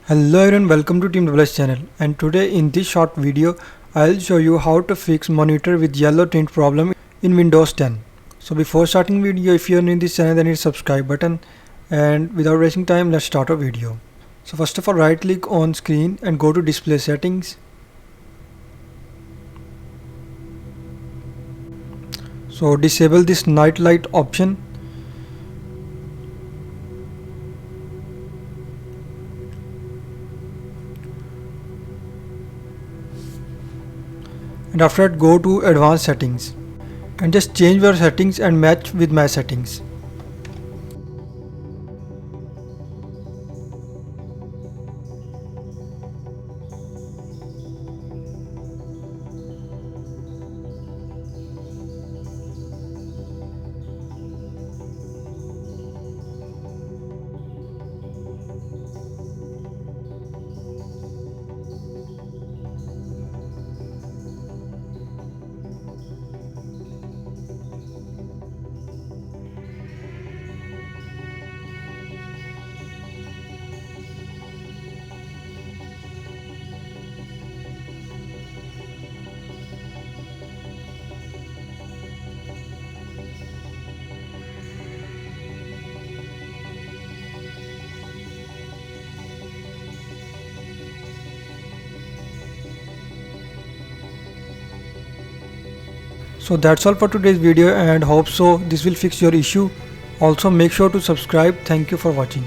Hello everyone, welcome to TINTED channel, and today in this short video I'll show you how to fix monitor with yellow tint problem in Windows 10. So before starting video, if you're new in this channel then hit subscribe button, and without wasting time let's start our video. So first of all, right click on screen and go to display settings. So disable this night light option. And after that, go to advanced settings and just change your settings and match with my settings. So that's all for today's video, and hope so this will fix your issue. Also make sure to subscribe. Thank you for watching.